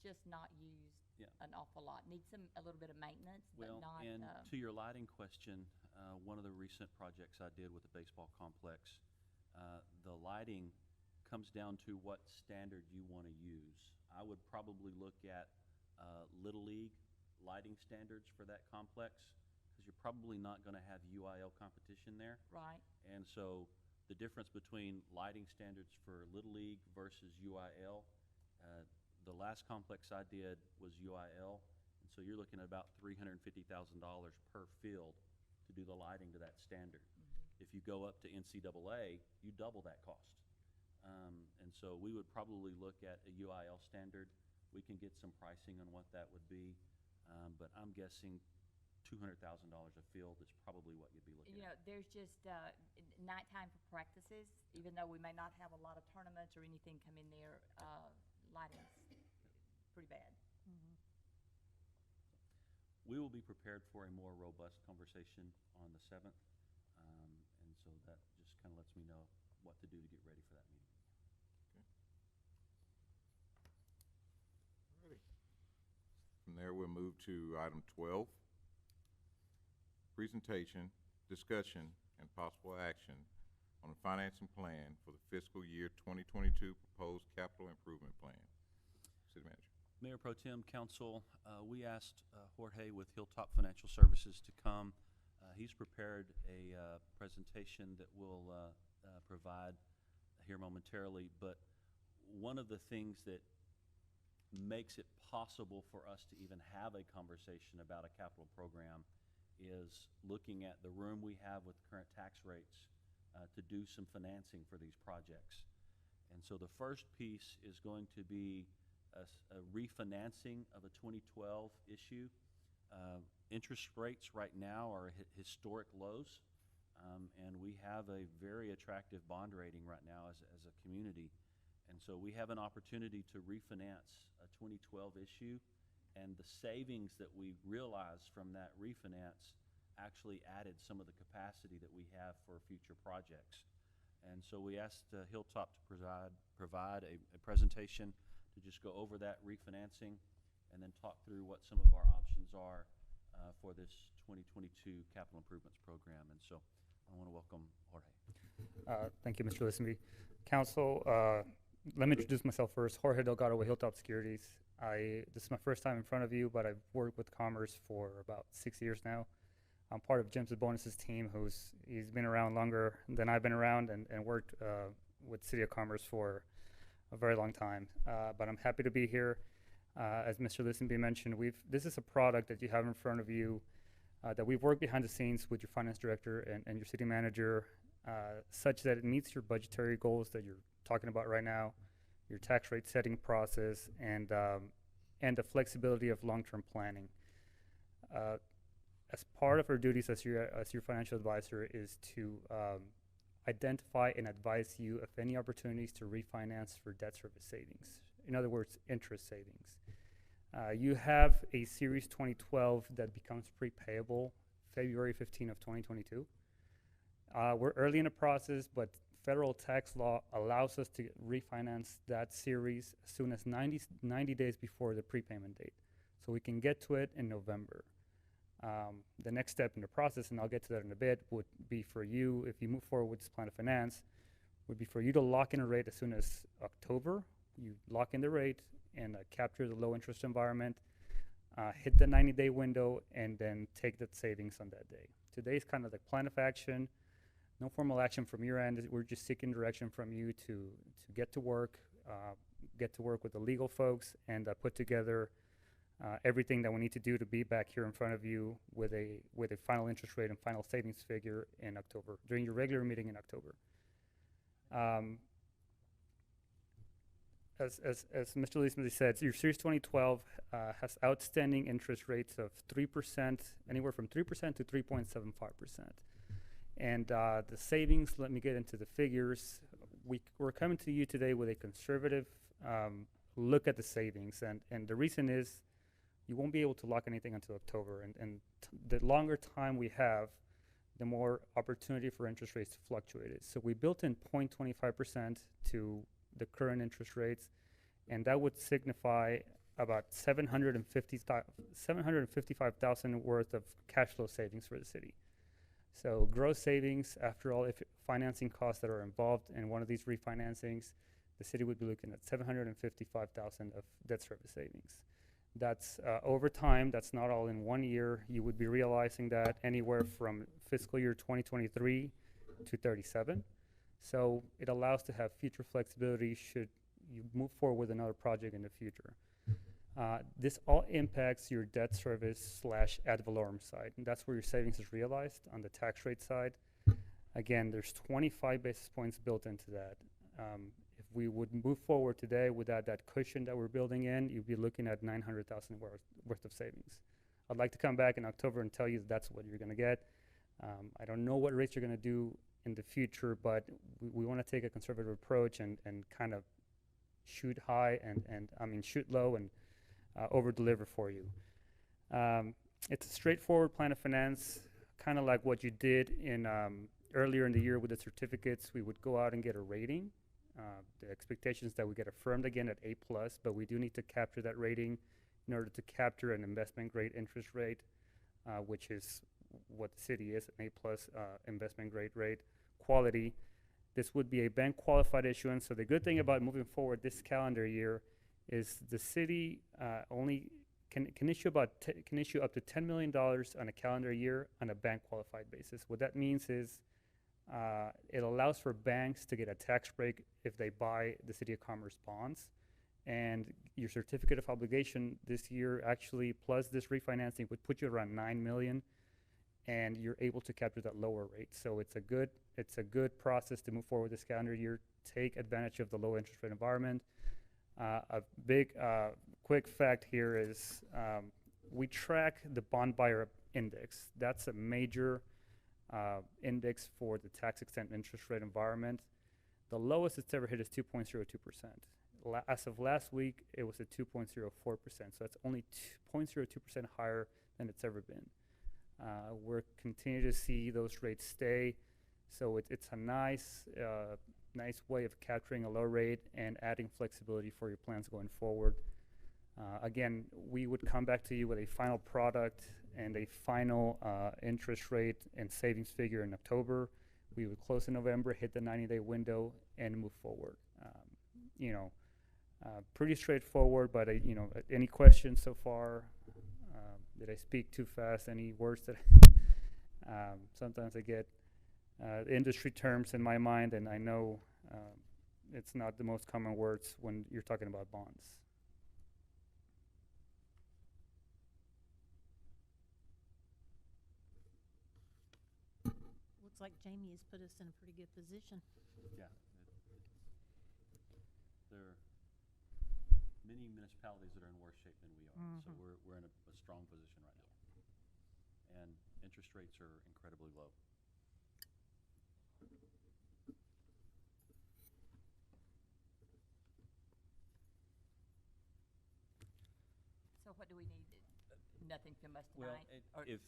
just not used Yeah. an awful lot. Needs a little bit of maintenance, but Well, not, and to your lighting question, one of the recent projects I did with the baseball complex, the lighting comes down to what standard you want to use. I would probably look at Little League lighting standards for that complex, because you're probably not going to have UIL competition there. right? And so the difference between lighting standards for Little League versus UIL, the last complex I did was UIL, and so you're looking at about $350,000 per field to do the lighting to that standard. If you go up to NCAA, you double that cost. And so we would probably look at a UIL standard. We can get some pricing on what that would be, but I'm guessing $200,000 a field is probably what you'd be looking You know, at. there's just nighttime for practices, even though we may not have a lot of tournaments or anything come in there, lighting's pretty bad. We will be prepared for a more robust conversation on the 7th, and so that just just kind of lets me know what to do to get ready for that meeting. Alrighty. From there, we'll move to item 12. Presentation, discussion, and possible action on the financing plan for the fiscal year 2022 proposed capital improvement plan. City Manager. Mayor Pro Tem, Council, we asked Jorge with Hilltop Financial Services to come. He's prepared a presentation that we'll provide here momentarily, but one of the things that makes it possible for us to even have a conversation about a capital program is looking at the room we have with current tax rates to do some financing for these projects. And so the first piece is going to be a refinancing of a 2012 issue. Interest rates right now are at historic lows, and we have a very attractive bond rating right now as a community. And so we have an opportunity to refinance a 2012 issue, and the savings that we realized from that refinance actually added some of the capacity that we have for future projects. And so we asked Hilltop to provide a presentation to just go over that refinancing and then talk through what some of our options are for this 2022 capital improvements program. And so I want to welcome Jorge. Thank you, Mr. Listenby. Council, let me introduce myself first. Jorge Delgado with Hilltop Securities. This is my first time in front of you, but I've worked with Commerce for about 6 years now. I'm part of Jim's Bonuses team, he's been around longer than I've been around and worked with City of Commerce for a very long time. But I'm happy to be here. As Mr. Listenby mentioned, this is a product that you have in front of you that we've worked behind the scenes with your finance director and your city manager, such that it meets your budgetary goals that you're talking about right now, your tax rate setting process, and the flexibility of long-term planning. As part of our duties as your financial advisor is to identify and advise you of any opportunities to refinance for debt service savings. In other words, interest savings. You have a Series 2012 that becomes prepayable February 15 of 2022. We're early in the process, but federal tax law allows us to refinance that series as soon as 90 days before the prepayment date. So we can get to it in November. The next step in the process, and I'll get to that in a bit, would be for you, if you move forward with this plan of finance, would be for you to lock in a rate as soon as October. You lock in the rate and capture the low interest environment, hit the 90-day window, and then take that savings on that day. Today's kind of the plan of action. No formal action from your end. We're just seeking direction from you to get to work with the legal folks and put together everything that we need to do to be back here in front of you with a final interest rate and final savings figure in October, during your regular meeting in October. As Mr. Leesman said, your Series 2012 has outstanding interest rates of 3%, anywhere from 3% to 3.75%. And the savings, let me get into the figures. We're coming to you today with a conservative look at the savings. And the reason is you won't be able to lock anything until October. And the longer time we have, the more opportunity for interest rates to fluctuate is. So we built in 0.25% to the current interest rates, and that would signify about $755,000 worth of cash flow savings for the city. So gross savings, after all, if financing costs that are involved in one of these refinancings, the city would be looking at $755,000 of debt service savings. That's over time. That's not all in 1 year. You would be realizing that anywhere from fiscal year 2023 to 37. So it allows to have future flexibility should you move forward with another project in the future. This all impacts your debt service / ad valorem side, and that's where your savings is realized on the tax rate side. Again, there's 25 basis points built into that. If we would move forward today without that cushion that we're building in, you'd be looking at $900,000 worth of savings. I'd like to come back in October and tell you that's what you're going to get. I don't know what rates you're going to do in the future, but we want to take a conservative approach and kind of shoot high and shoot low and over deliver for you. It's a straightforward plan of finance, kind of like what you did in Earlier in the year with the certificates, we would go out and get a rating. The expectation is that we get affirmed again at A+, but we do need to capture that rating in order to capture an investment grade interest rate, which is what the city is, an A+ investment grade rate. Quality. This would be a bank qualified issuance. So the good thing about moving forward this calendar year is the city only can issue can issue up to $10 million on a calendar year on a bank qualified basis. What that means is it allows for banks to get a tax break if they buy the City of Commerce bonds. And your certificate of obligation this year actually, plus this refinancing, would put you around $9 million, and you're able to capture that lower rate. So it's a good process to move forward this calendar year. Take advantage of the low interest rate environment. A big quick fact here is we track the bond buyer index. That's a major index for the tax exempt interest rate environment. The lowest it's ever hit is 2.02%. As of last week, it was at 2.04%. So that's only 0.02% higher than it's ever been. We're continuing to see those rates stay. So it's a nice way of capturing a low rate and adding flexibility for your plans going forward. Again, we would come back to you with a final product and a final interest rate and savings figure in October. We would close in November, hit the 90-day window, and move forward. Pretty straightforward, but any questions so far? Did I speak too fast? Any words that sometimes I get industry terms in my mind, and I know it's not the most common words when you're talking about bonds. Looks like Jamie has put us in a pretty good position. Yeah. There are many municipalities that are in worse shape than we are, so we're in a strong position right now. And interest rates are incredibly low. So what do we need? Nothing from us Well, tonight? if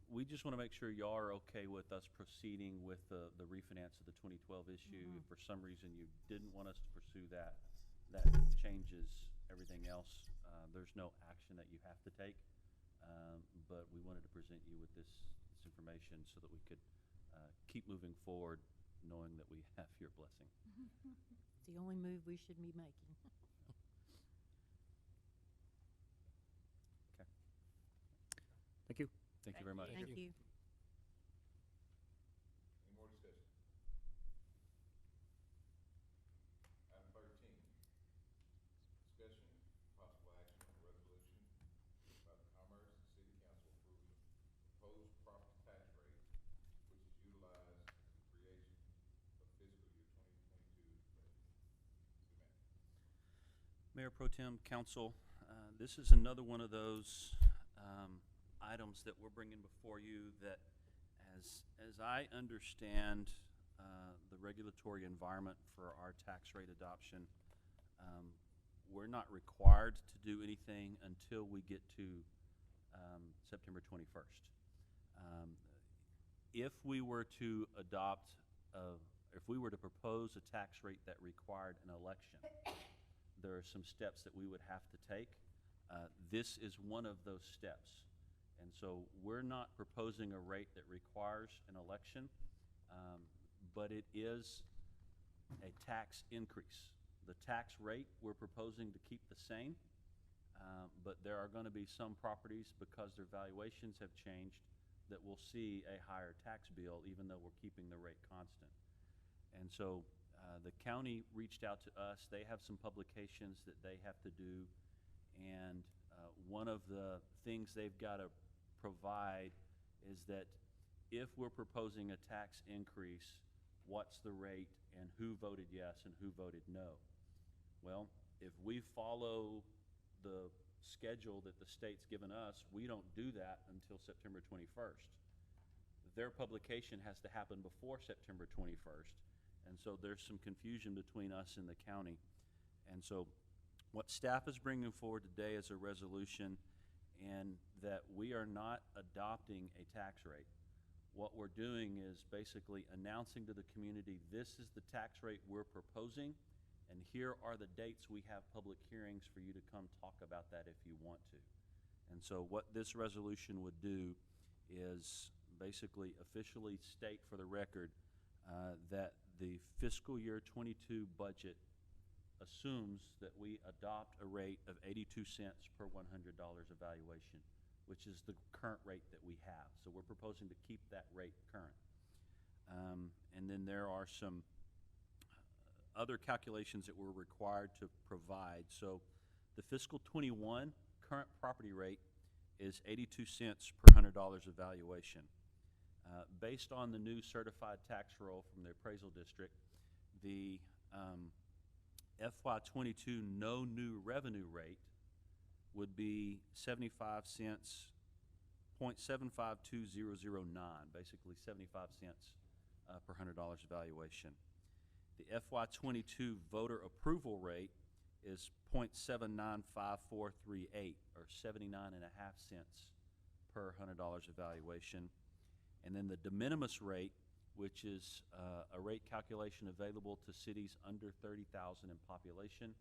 we just want to make sure y'all are okay with us proceeding with the refinance of the 2012 issue. If for some reason you didn't want us to pursue that, that changes everything else. There's no action that you have to take, but we wanted to present you with this information so that we could keep moving forward knowing that we have your blessing. It's the only move we should be making. Okay. Thank you. Thank you very much. Thank you. Any more discussion? Item 13, discussion, possible action on a resolution by the Commerce and City Council approving the proposed property tax rate, which is utilized in the creation of fiscal year 2022 budget. Mayor Pro Tem, Council, this is another one of those items that we're bringing before you that, as I understand the regulatory environment for our tax rate adoption, we're not required to do anything until we get to September 21st. If we were to adopt, if we were to propose a tax rate that required an election, there are some steps that we would have to take. This is one of those steps. And so we're not proposing a rate that requires an election, but it is a tax increase. The tax rate we're proposing to keep the same, but there are going to be some properties, because their valuations have changed, that will see a higher tax bill even though we're keeping the rate constant. And so the county reached out to us. They have some publications that they have to do, and one of the things they've got to provide is that if we're proposing a tax increase, what's the rate and who voted yes and who voted no? Well, if we follow the schedule that the state's given us, we don't do that until September 21st. Their publication has to happen before September 21st, and so there's some confusion between us and the county. And so what staff is bringing forward today is a resolution, and that we are not adopting a tax rate. what we're doing is basically announcing to the community, this is the tax rate we're proposing, and here are the dates we have public hearings for you to come talk about that if you want to. And so what this resolution would do is basically officially state for the record that the fiscal year 22 budget assumes that we adopt a rate of 82 cents per $100 evaluation, which is the current rate that we have. So we're proposing to keep that rate current. And then there are some other calculations that we're required to provide. So the fiscal 21 current property rate is 82 cents per $100 evaluation. Based on the new certified tax roll from the appraisal district, the FY22 no new revenue rate would be 75 cents, 0.752009, basically 75 cents per $100 evaluation. The FY22 voter approval rate is 0.795438, or 79.5 cents per $100 evaluation. And then the de minimis rate, which is a rate calculation available to cities under 30,000 in population.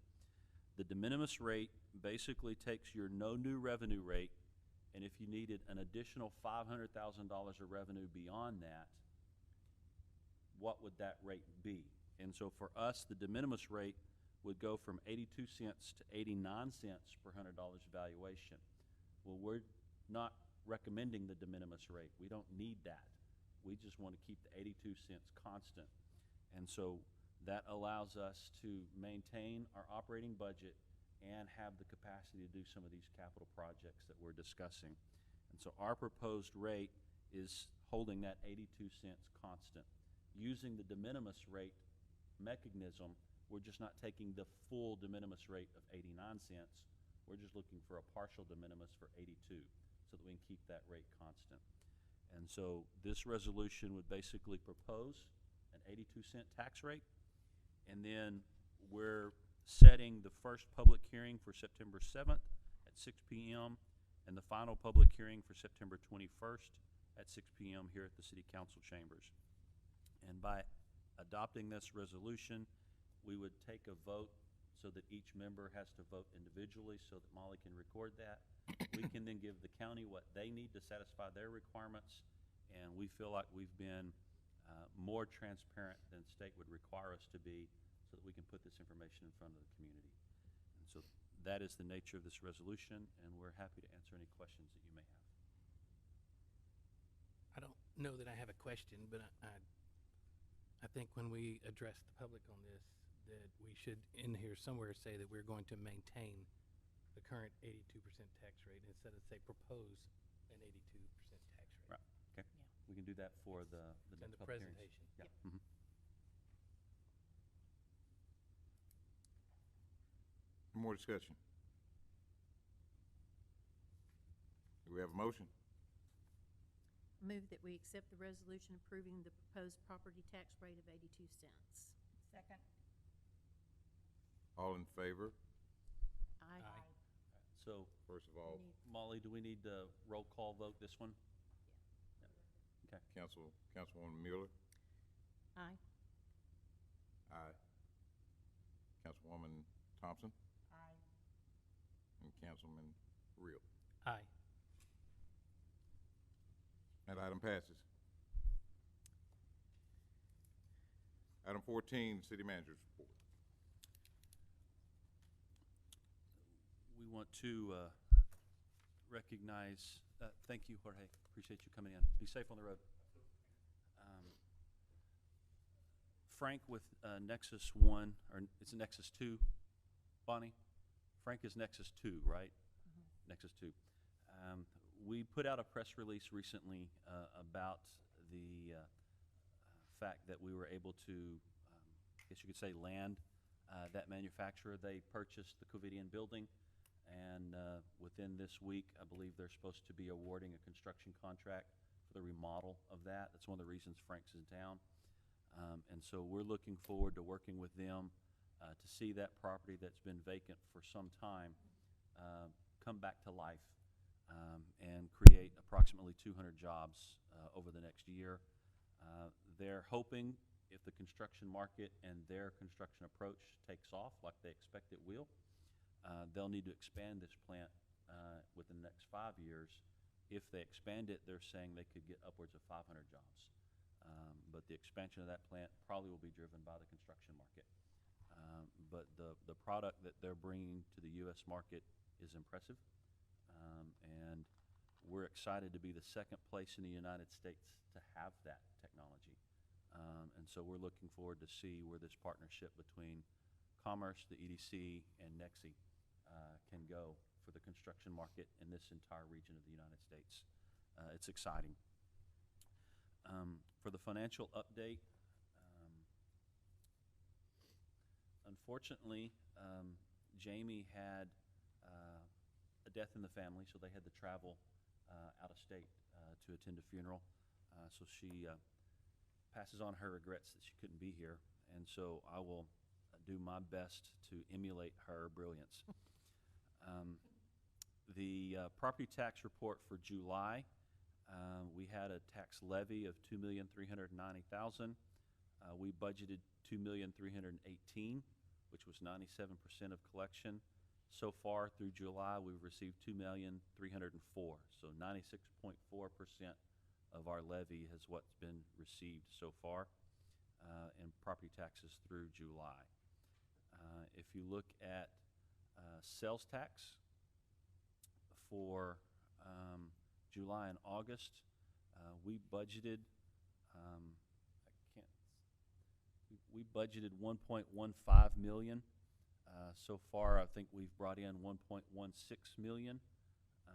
The de minimis rate basically takes your no new revenue rate, and if you needed an additional $500,000 of revenue beyond that, what would that rate be? And so for us, the de minimis rate would go from 82 cents to 89 cents per $100 valuation. Well, we're not recommending the de minimis rate. We don't need that. We just want to keep the 82 cents constant. And so that allows us to maintain our operating budget and have the capacity to do some of these capital projects that we're discussing. And so our proposed rate is holding that 82 cents constant. Using the de minimis rate mechanism, we're just not taking the full de minimis rate of 89 cents. We're just looking for a partial de minimis for 82 so that we can keep that rate constant. And so this resolution would basically propose an 82-cent tax rate, and then we're setting the first public hearing for September 7th at 6 p.m. and the final public hearing for September 21st at 6 p.m. here at the City Council chambers. And by adopting this resolution, we would take a vote so that each member has to vote individually so that Molly can record that. We can then give the county what they need to satisfy their requirements, and we feel like we've been more transparent than state would require us to be so that we can put this information in front of the community. And so that is the nature of this resolution, and we're happy to answer any questions that you may have. I don't know that I have a question, but I think when we address the public on this, that we should in here somewhere say that we're going to maintain the current 82% tax rate instead of say propose an 82% tax rate. Right. Okay. Yeah. We can do that for the And next the public hearings. presentation. Yeah. Yep. Mhm. More discussion? Do we have a motion? Move that we accept the resolution approving the proposed property tax rate of 82 cents. Second. All in favor? Aye. So, First of all, Molly, do we need to roll call vote this one? Okay. Councilwoman Mueller? Aye. Aye. Councilwoman Thompson? Aye. And Councilman Reel. Aye. That item passes. Item 14, City Manager's Report. We want to recognize, thank you, Jorge. Appreciate you coming in. Be safe on the road. Frank with Nexus 1, or it's Nexus 2, Bonnie? Frank is Nexus 2, right? Mm-hmm. Nexus 2. We put out a press release recently about the fact that we were able to, I guess you could say, land that manufacturer. They purchased the Covidian building, and within this week, I believe they're supposed to be awarding a construction contract for the remodel of that. That's one of the reasons Frank's in town. And so we're looking forward to working with them to see that property that's been vacant for some time come back to life. and create approximately 200 jobs over the next year. They're hoping, if the construction market and their construction approach takes off like they expect it will, they'll need to expand this plant within the next 5 years. If they expand it, they're saying they could get upwards of 500 jobs. But the expansion of that plant probably will be driven by the construction market. But the product that they're bringing to the U.S. market is impressive. And we're excited to be the second place in the United States to have that technology. And so we're looking forward to see where this partnership between Commerce, the EDC, and NEXI can go for the construction market in this entire region of the United States. It's exciting. For the financial update, unfortunately, Jamie had a death in the family, so they had to travel out of state to attend a funeral. So she passes on her regrets that she couldn't be here, and so I will do my best to emulate her brilliance. The property tax report for July, we had a tax levy of $2,390,000. We budgeted $2,318,000, which was 97% of collection. So far through July, we've received $2,304,000, so 96.4% of our levy has what's been received so far in property taxes through July. If you look at sales tax for July and August, we budgeted we budgeted $1.15 million. So far, I think we've brought in $1.16 million,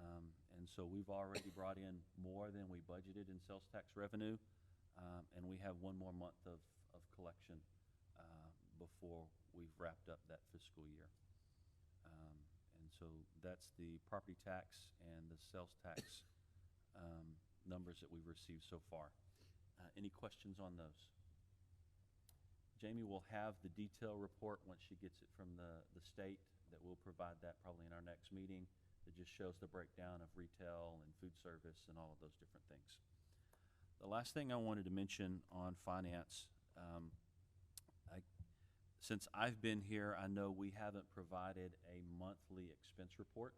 and so we've already brought in more than we budgeted in sales tax revenue, and we have one more month of collection before we've wrapped up that fiscal year. And so that's the property tax and the sales tax numbers that we've received so far. Any questions on those? Jamie will have the detail report once she gets it from the state, that we'll provide that probably in our next meeting. It just shows the breakdown of retail and food service and all of those different things. The last thing I wanted to mention on finance, since I've been here, I know we haven't provided a monthly expense report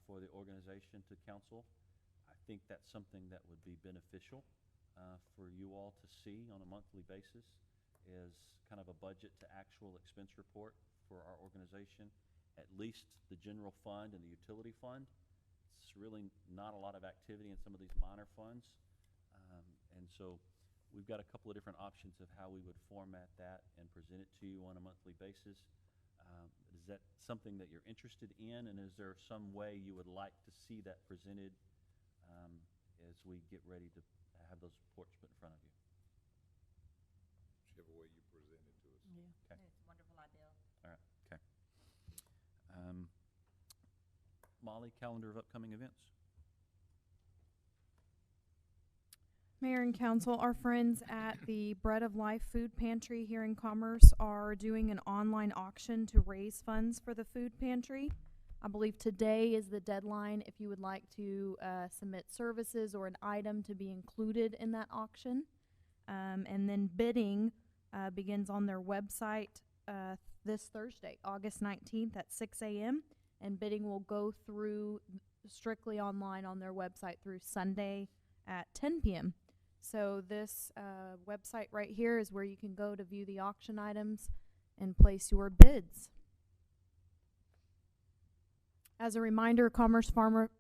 for the organization to council. I think that's something that would be beneficial for you all to see on a monthly basis, is kind of a budget to actual expense report for our organization, at least the general fund and the utility fund. It's really not a lot of activity in some of these minor funds. And so we've got a couple of different options of how we would format that and present it to you on a monthly basis. Is that something that you're interested in, and is there some way you would like to see that presented as we get ready to have those reports put in front of you? Whichever way you present it to us. Yeah, Okay. it's a wonderful idea. All right, okay. Molly, calendar of upcoming events? Mayor and council, our friends at the Bread of Life Food Pantry here in Commerce are doing an online auction to raise funds for the food pantry. I believe today is the deadline if you would like to submit services or an item to be included in that auction. And then bidding begins on their website this Thursday, August 19th at 6 a.m. And bidding will go through strictly online on their website through Sunday at 10 p.m. So this website right here is where you can go to view the auction items and place your bids. As a reminder, Commerce Farmers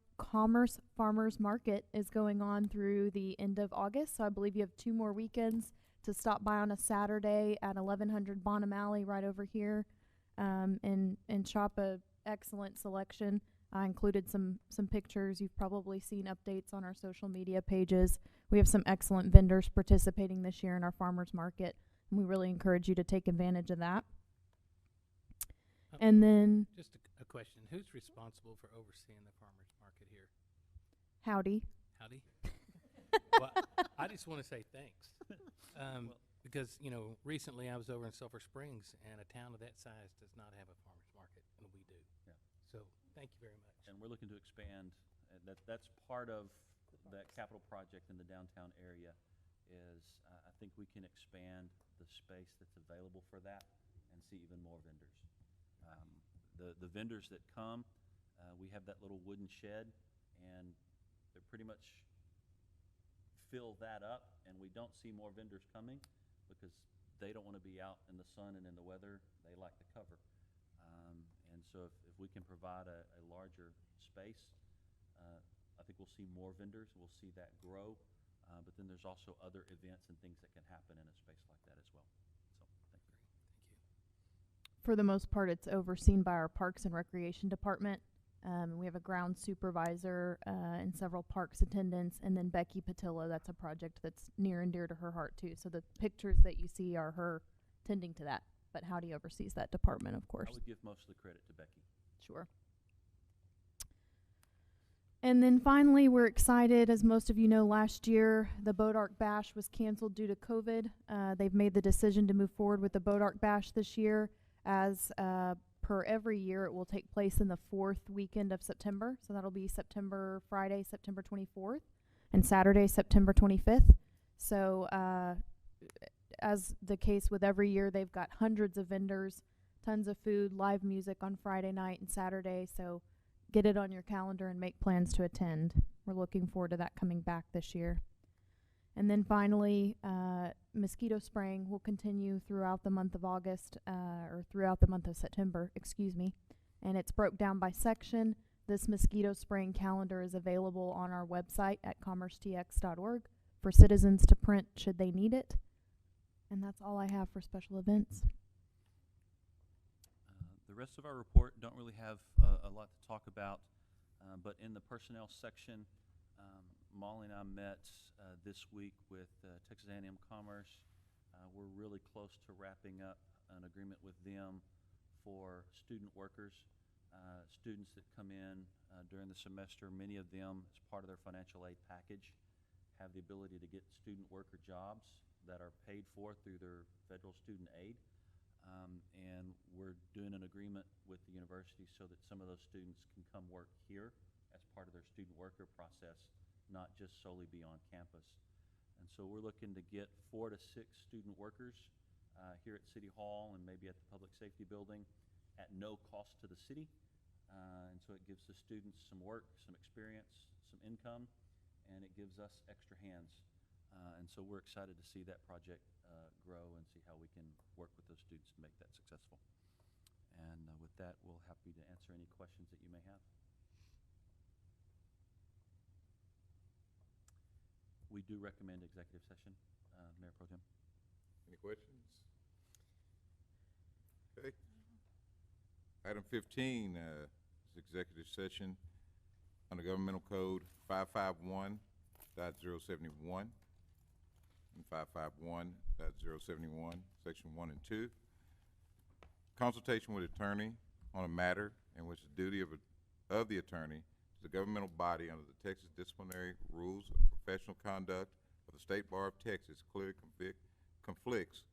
Market is going on through the end of August, so I believe you have 2 more weekends to stop by on a Saturday at 1100 Bonham Alley right over here and shop a excellent selection. I included some pictures. You've probably seen updates on our social media pages. We have some excellent vendors participating this year in our farmers market, and we really encourage you to take advantage of that. And then, Just a question. Who's responsible for overseeing the farmers market here? howdy. Howdy. Well, I just want to say thanks. Because, you know, recently I was over in Sulphur Springs, and a town of that size does not have a farmers market, and we do. Yeah. So thank you very much. And we're looking to expand and that's part of that capital project in the downtown area is, I think we can expand the space that's available for that and see even more vendors. The vendors that come, we have that little wooden shed, and they're pretty much fill that up, and we don't see more vendors coming because they don't want to be out in the sun and in the weather. They like the cover. And so if we can provide a larger space, I think we'll see more vendors. We'll see that grow. But then there's also other events and things that can happen in a space like that as well. So, thank you. Thank you. For the most part, it's overseen by our Parks and Recreation Department. We have a ground supervisor and several parks attendants, and then Becky Patillo. That's a project that's near and dear to her heart too. So the pictures that you see are her tending to that. But Howdy oversees that department, of course. I would give most of the credit to Becky. Sure. And then finally, we're excited. As most of you know, last year, the Boat Ark Bash was canceled due to COVID. They've made the decision to move forward with the Boat Ark Bash this year. As per every year, it will take place in the 4th weekend of September. So that'll be Friday, September 24th, and Saturday, September 25th. So as the case with every year, they've got hundreds of vendors, tons of food, live music on Friday night and Saturday. So get it on your calendar and make plans to attend. We're looking forward to that coming back this year. And then finally, mosquito spraying will continue throughout the month of August, or throughout the month of September, excuse me. And it's broke down by section. This mosquito spraying calendar is available on our website at commercetx.org for citizens to print should they need it. And that's all I have for special events. The rest of our report don't really have a lot to talk about, but in the personnel section, Molly and I met this week with Texas A&M Commerce. We're really close to wrapping up an agreement with them for student workers, students that come in during the semester. Many of them, as part of their financial aid package, have the ability to get student worker jobs that are paid for through their federal student aid. And we're doing an agreement with the university so that some of those students can come work here as part of their student worker process, not just solely be on campus. And so we're looking to get 4 to 6 student workers here at City Hall and maybe at the Public Safety Building at no cost to the city. And so it gives the students some work, some experience, some income, and it gives us extra hands. And so we're excited to see that project grow and see how we can work with those students to make that successful. And with that, we'll happy to answer any questions that you may have. We do recommend executive session, Mayor Pro Tem. Any questions? Okay. Item 15 is executive session under Governmental Code 551.071 and 551.071, Section 1 and 2. Consultation with attorney on a matter in which the duty of the attorney is a governmental body under the Texas Disciplinary Rules of Professional Conduct of the State Bar of Texas clearly conflicts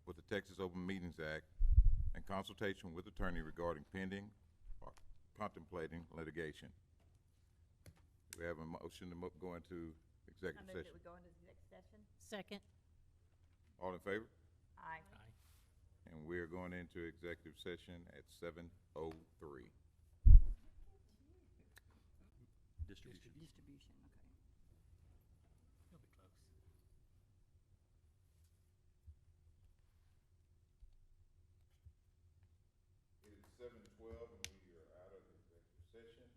with the Texas Open Meetings Act, and consultation with attorney regarding pending or contemplating litigation. We have a motion to go into executive I move session. that we go into executive session. Second. All in favor? Aye. And we're going into executive session at 7:03. Distribution. Distribution, okay. You'll be close. It is 7:12 and we are out of executive session.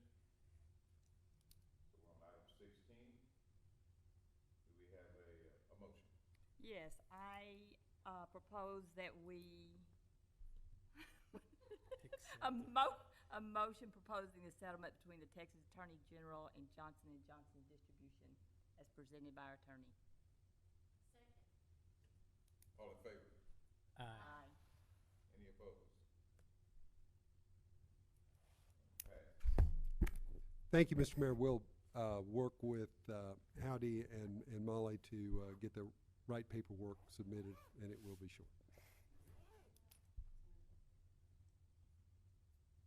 So on item 16, do we have a motion? Yes, I propose that we a motion proposing the settlement between the Texas Attorney General and Johnson & Johnson Distribution as presented by our attorney. All in favor? Aye. Any opposed? Pass. Thank you, Mr. Mayor. We'll work with Howdy and Molly to get the right paperwork submitted, and it will be short.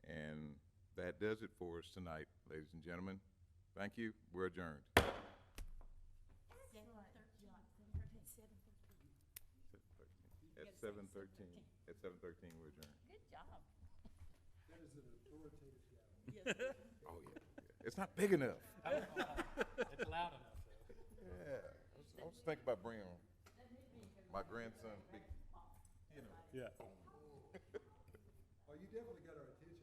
And that does it for us tonight, ladies and gentlemen. Thank you. We're adjourned. At 7:13. At 7:13, we're adjourned. Good job. That is an authoritative shout. Oh, yeah, yeah. It's not big enough. It's loud enough, though. Yeah. I was thinking about bringing my grandson, big, you know. Oh, you definitely got our attention.